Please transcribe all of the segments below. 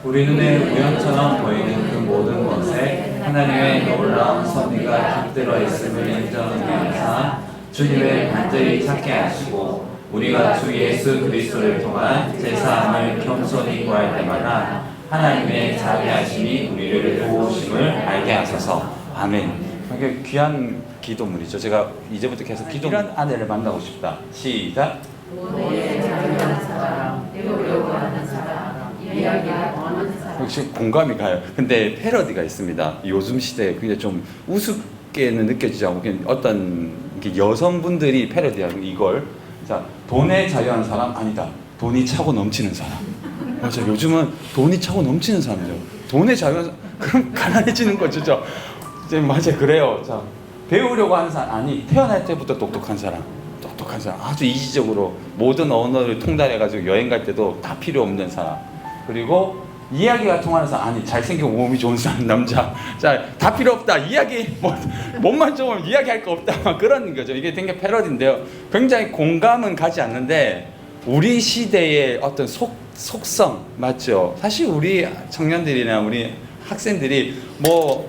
우리 눈에 우연처럼 보이는 그 모든 것에 하나님의 놀라운 섭리가 깃들어 있음을 인정하기 위해서 주님을 간절히 찾게 하시고 우리가 주 예수 그리스도를 통한 제사함을 겸손히 구할 때마다 하나님의 자비하심이 우리를 도우심을 알게 하소서. 아멘. 이게 귀한 기도문이죠. 제가 이제부터 계속 이런 아내를 만나고 싶다. 시작. 역시 공감이 가요. 근데 패러디가 있습니다. 요즘 시대에 굉장히 좀 우습게는 느껴지지 않고 그냥 어떤 여성분들이 패러디하는 이걸, 자, 돈에 자유한 사람 아니다. 돈이 차고 넘치는 사람. 맞아. 요즘은 돈이 차고 넘치는 사람이죠. 돈에 자유한 사람, 그럼 가난해지는 거죠. 맞아요. 그래요. 자, 배우려고 하는 사람 아니, 태어날 때부터 똑똑한 사람. 똑똑한 사람, 아주 이지적으로 모든 언어를 통달해가지고 여행 갈 때도 다 필요 없는 사람. 그리고 이야기가 통하는 사람 아니, 잘생기고 몸이 좋은 사람 남자. 자, 다 필요 없다. 이야기 몸만 좋으면 이야기할 거 없다. 그런 거죠. 이게 되게 패러디인데요. 굉장히 공감은 가지 않는데 우리 시대의 어떤 속성 맞죠? 사실 우리 청년들이나 우리 학생들이 뭐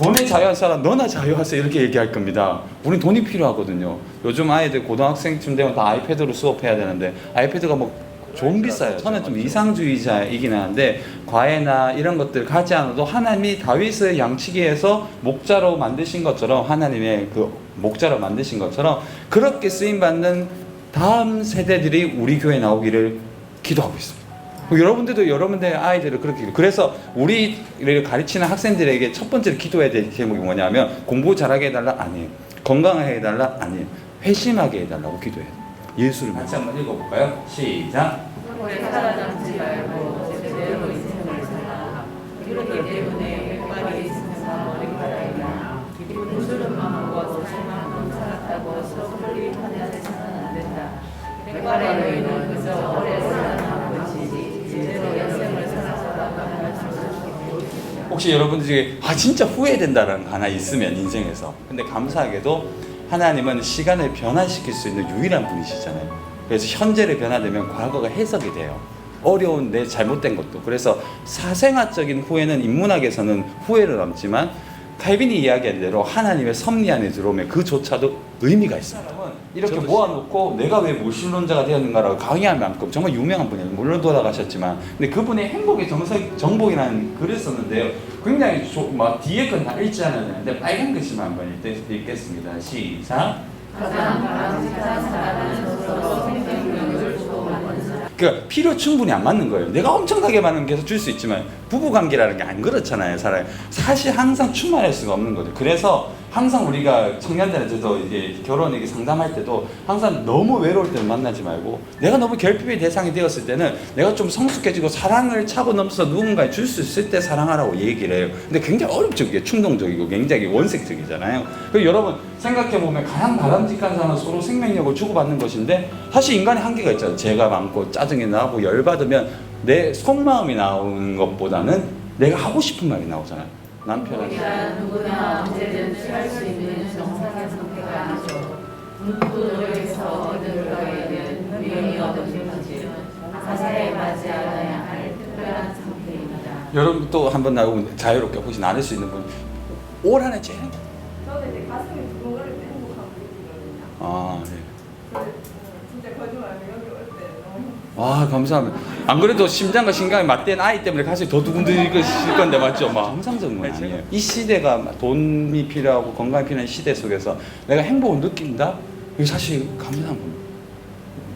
돈에 자유한 사람 너나 자유하세요 이렇게 얘기할 겁니다. 우린 돈이 필요하거든요. 요즘 아이들 고등학생쯤 되면 다 아이패드로 수업해야 되는데 아이패드가 뭐 좀 비싸요. 저는 좀 이상주의자이긴 한데 과외나 이런 것들 가지 않아도 하나님이 다윗을 양치기해서 목자로 만드신 것처럼, 하나님의 그 목자로 만드신 것처럼 그렇게 쓰임받는 다음 세대들이 우리 교회에 나오기를 기도하고 있습니다. 여러분들도 여러분들의 아이들을 그렇게, 그래서 우리를 가르치는 학생들에게 첫 번째로 기도해야 될 제목이 뭐냐면 공부 잘하게 해달라 아니에요. 건강하게 해달라 아니에요. 회심하게 해달라고 기도해야 돼요. 예수를 같이 한번 읽어볼까요? 시작. 오래 살아남지 말고 제대로 인생을 살아. 그렇기 때문에 백발이 있으면서 머리카락이나 기쁜 주름만 먹어도 실망만 살았다고 섣불리 판단해서는 안 된다. 백발의 여인은 그저 오래 살아남은 것이지 제대로 인생을 살아서라고 할 수 없습니다. 혹시 여러분들이 진짜 후회된다는 거 하나 있으면 인생에서, 근데 감사하게도 하나님은 시간을 변화시킬 수 있는 유일한 분이시잖아요. 그래서 현재를 변화되면 과거가 해석이 돼요. 어려운 내 잘못된 것도. 그래서 사생활적인 후회는 인문학에서는 후회로 남지만 칼빈이 이야기한 대로 하나님의 섭리 안에 들어오면 그조차도 의미가 있습니다. 이렇게 모아놓고 내가 왜 무신론자가 되었는가라고 강의할 만큼 정말 유명한 분이에요. 물론 돌아가셨지만, 근데 그분이 행복의 정복이라는 글을 썼는데요. 굉장히 뒤에 건 다 읽지 않아야 되는데 빨간 글씨만 한번 읽겠습니다. 시작. 가장 바람직한 사람은 서로 생명력을 주고받는 사람. 그러니까 필요 충분히 안 맞는 거예요. 내가 엄청나게 많은 게 줄 수 있지만 부부관계라는 게 안 그렇잖아요. 사실 항상 충만할 수가 없는 거죠. 그래서 항상 우리가 청년들한테도 이제 결혼 얘기 상담할 때도 항상 너무 외로울 때는 만나지 말고, 내가 너무 결핍의 대상이 되었을 때는 내가 좀 성숙해지고 사랑을 차고 넘쳐서 누군가에 줄 수 있을 때 사랑하라고 얘기를 해요. 근데 굉장히 어렵죠. 이게 충동적이고 굉장히 원색적이잖아요. 그리고 여러분 생각해보면 가장 바람직한 사람은 서로 생명력을 주고받는 것인데, 사실 인간의 한계가 있잖아요. 죄가 많고 짜증이 나고 열받으면 내 속마음이 나오는 것보다는 내가 하고 싶은 말이 나오잖아요. 남편한테 누구나 언제든 취할 수 있는 정상의 상태가 아니죠. 누구도 노력해서 얻은 거에는 분명히 얻은 것이지만 가사에 맞지 않아야 할 특별한 상태입니다. 여러분 또 한번 나오면 자유롭게 혹시 나눌 수 있는 분, 올 한해 제일 저는 이제 가슴이 두근거릴 때 행복하고 느끼거든요. 네. 진짜 거짓말 아니고 여기 올 때 너무 감사합니다. 안 그래도 심장과 신경이 맞대는 아이 때문에 가슴이 더 두근거릴 건데 맞죠? 정상적인 건 아니에요. 이 시대가 돈이 필요하고 건강이 필요한 시대 속에서 내가 행복을 느낀다? 이게 사실 감사한 겁니다.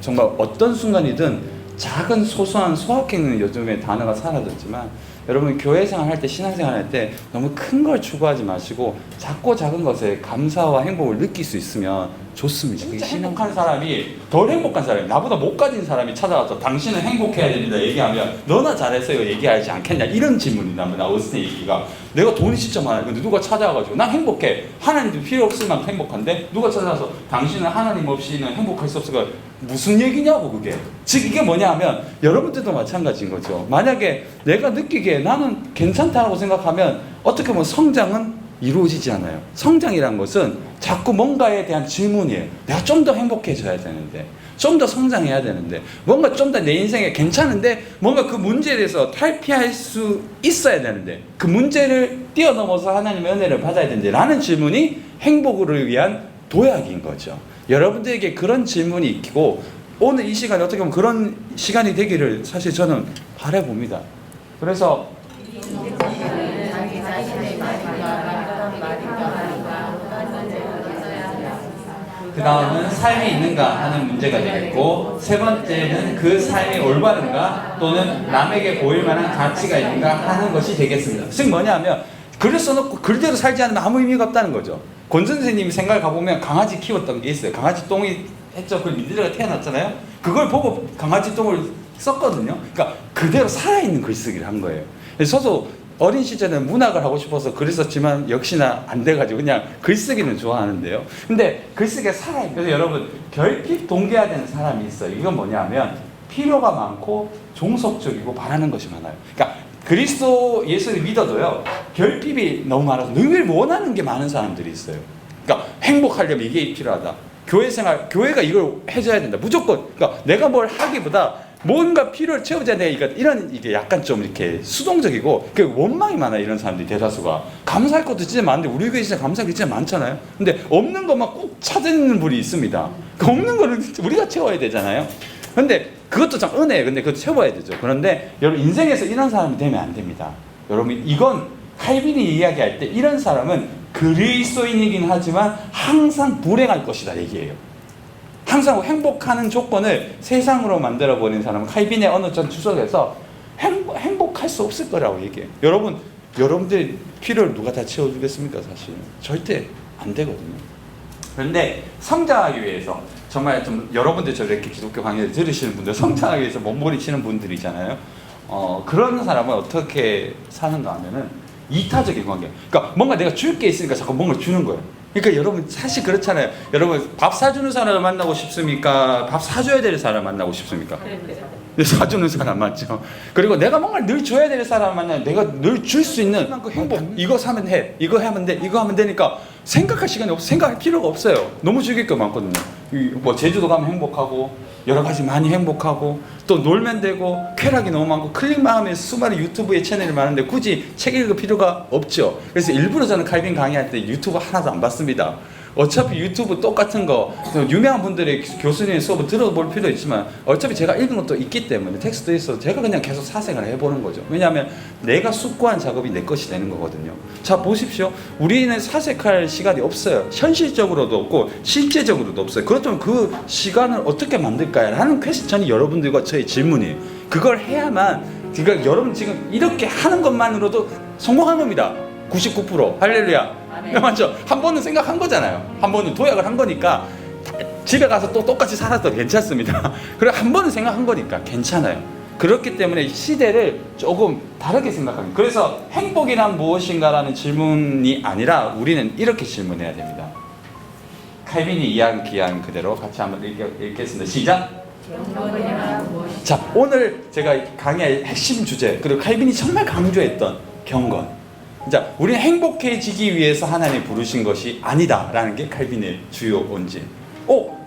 정말 어떤 순간이든 작은 소소한 소확행은 요즘에 단어가 사라졌지만, 여러분 교회 생활할 때, 신앙생활 할 때 너무 큰 걸 추구하지 마시고 작고 작은 것에 감사와 행복을 느낄 수 있으면 좋습니다. 진짜 행복한 사람이, 덜 행복한 사람이, 나보다 못 가진 사람이 찾아와서 당신은 행복해야 됩니다 얘기하면 너나 잘했어요 얘기하지 않겠냐, 이런 질문이 나옵니다. 어스틴 얘기가, 내가 돈이 진짜 많아요. 근데 누가 찾아와가지고 난 행복해, 하나님도 필요 없을 만큼 행복한데 누가 찾아와서 당신은 하나님 없이는 행복할 수 없을까, 무슨 얘기냐고 그게. 즉 이게 뭐냐 하면 여러분들도 마찬가지인 거죠. 만약에 내가 느끼기에 나는 괜찮다고 생각하면 어떻게 보면 성장은 이루어지지 않아요. 성장이란 것은 자꾸 뭔가에 대한 질문이에요. 내가 좀 더 행복해져야 되는데, 좀 더 성장해야 되는데, 뭔가 좀 더 내 인생에 괜찮은데, 뭔가 그 문제에 대해서 탈피할 수 있어야 되는데, 그 문제를 뛰어넘어서 하나님의 은혜를 받아야 되는데 라는 질문이 행복을 위한 도약인 거죠. 여러분들에게 그런 질문이 있고, 오늘 이 시간이 어떻게 보면 그런 시간이 되기를 사실 저는 바라봅니다. 그래서 자기 자신의 말인가 그 다음은 삶이 있는가 하는 문제가 되겠고, 세 번째는 그 삶이 올바른가 또는 남에게 보일 만한 가치가 있는가 하는 것이 되겠습니다. 즉 뭐냐면 글을 써놓고 글대로 살지 않으면 아무 의미가 없다는 거죠. 권 선생님이 생각을 가보면 강아지 키웠던 게 있어요. 강아지 똥이 했죠. 그 민들레가 태어났잖아요. 그걸 보고 강아지 똥을 썼거든요. 그러니까 그대로 살아있는 글쓰기를 한 거예요. 그래서 저도 어린 시절에는 문학을 하고 싶어서 글을 썼지만 역시나 안 돼가지고 그냥 글쓰기는 좋아하는데요. 근데 글쓰기가 살아요. 그래서 여러분 결핍 동기화되는 사람이 있어요. 이건 뭐냐면 필요가 많고 종속적이고 바라는 것이 많아요. 그러니까 그리스도 예수를 믿어도요, 결핍이 너무 많아서 늘 원하는 게 많은 사람들이 있어요. 그러니까 행복하려면 이게 필요하다. 교회 생활, 교회가 이걸 해줘야 된다. 무조건. 그러니까 내가 뭘 하기보다 뭔가 필요를 채우자 내가 이런 이게 약간 좀 이렇게 수동적이고 그 원망이 많아. 이런 사람들이 대다수가 감사할 것도 진짜 많은데 우리 교회 진짜 감사할 게 진짜 많잖아요. 근데 없는 것만 꼭 찾는 분이 있습니다. 그 없는 거를 우리가 채워야 되잖아요. 근데 그것도 참 은혜예요. 근데 그것도 채워야 되죠. 그런데 여러분 인생에서 이런 사람이 되면 안 됩니다. 여러분 이건 칼빈이 이야기할 때 이런 사람은 그리스도인이긴 하지만 항상 불행할 것이다 얘기해요. 항상 행복하는 조건을 세상으로 만들어버린 사람은 칼빈의 어느 전 주석에서 행복할 수 없을 거라고 얘기해요. 여러분들 필요를 누가 다 채워주겠습니까? 사실 절대 안 되거든요. 그런데 성장하기 위해서 정말 좀 여러분들 저렇게 기독교 강의를 들으시는 분들 성장하기 위해서 몸부림치는 분들이잖아요. 그런 사람은 어떻게 사는가 하면은 이타적인 관계. 그러니까 뭔가 내가 줄 게 있으니까 자꾸 뭔가 주는 거예요. 그러니까 여러분 사실 그렇잖아요. 여러분 밥 사주는 사람을 만나고 싶습니까? 밥 사줘야 될 사람을 만나고 싶습니까? 사주는 사람 맞죠. 그리고 내가 뭔가 늘 줘야 될 사람을 만나면 내가 늘 줄 수 있는 그 행복. 이거 사면 해. 이거 하면 돼. 이거 하면 되니까 생각할 시간이 없어. 생각할 필요가 없어요. 너무 즐길 게 많거든요. 뭐 제주도 가면 행복하고 여러 가지 많이 행복하고 또 놀면 되고 쾌락이 너무 많고 클릭만 하면 수많은 유튜브에 채널이 많은데 굳이 책 읽을 필요가 없죠. 그래서 일부러 저는 칼빈 강의할 때 유튜브 하나도 안 봤습니다. 어차피 유튜브 똑같은 거 유명한 분들의 교수님의 수업을 들어볼 필요 있지만 어차피 제가 읽은 것도 있기 때문에 텍스트에 있어서 제가 그냥 계속 사생을 해보는 거죠. 왜냐하면 내가 숙고한 작업이 내 것이 되는 거거든요. 자 보십시오. 우리는 사색할 시간이 없어요. 현실적으로도 없고 실제적으로도 없어요. 그렇다면 그 시간을 어떻게 만들까요? 하는 퀘스천이 여러분들과 저의 질문이에요. 그걸 해야만 그러니까 여러분 지금 이렇게 하는 것만으로도 성공한 겁니다. 99% 할렐루야. 맞죠? 한 번은 생각한 거잖아요. 한 번은 도약을 한 거니까 집에 가서 또 똑같이 살아도 괜찮습니다. 그리고 한 번은 생각한 거니까 괜찮아요. 그렇기 때문에 시대를 조금 다르게 생각합니다. 그래서 행복이란 무엇인가라는 질문이 아니라 우리는 이렇게 질문해야 됩니다. 칼빈이 이야기한 그대로 같이 한번 읽겠습니다. 시작! 자, 오늘 제가 강의할 핵심 주제 그리고 칼빈이 정말 강조했던 경건. 자, 우리는 행복해지기 위해서 하나님이 부르신 것이 아니다라는 게 칼빈의 주요 원진.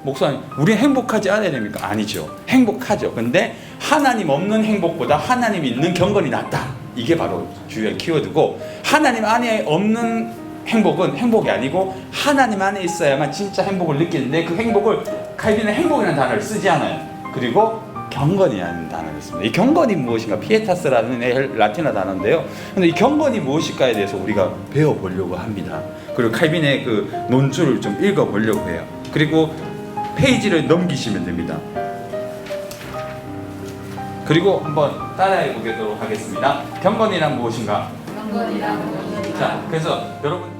목사님, 우리는 행복하지 않아야 됩니까? 아니죠. 행복하죠. 근데 하나님 없는 행복보다 하나님 있는 경건이 낫다. 이게 바로 주요의 키워드고 하나님 안에 없는 행복은 행복이 아니고 하나님 안에 있어야만 진짜 행복을 느끼는데 그 행복을 칼빈은 행복이라는 단어를 쓰지 않아요. 그리고 경건이라는 단어를 씁니다. 이 경건이 무엇인가? 피에타스라는 라틴어 단어인데요. 근데 이 경건이 무엇일까에 대해서 우리가 배워보려고 합니다. 그리고 칼빈의 그 논주를 좀 읽어보려고 해요. 그리고 페이지를 넘기시면 됩니다. 그리고 한번 따라해 보도록 하겠습니다. 경건이란 무엇인가? 경건이란 무엇인가? 자, 그래서 여러분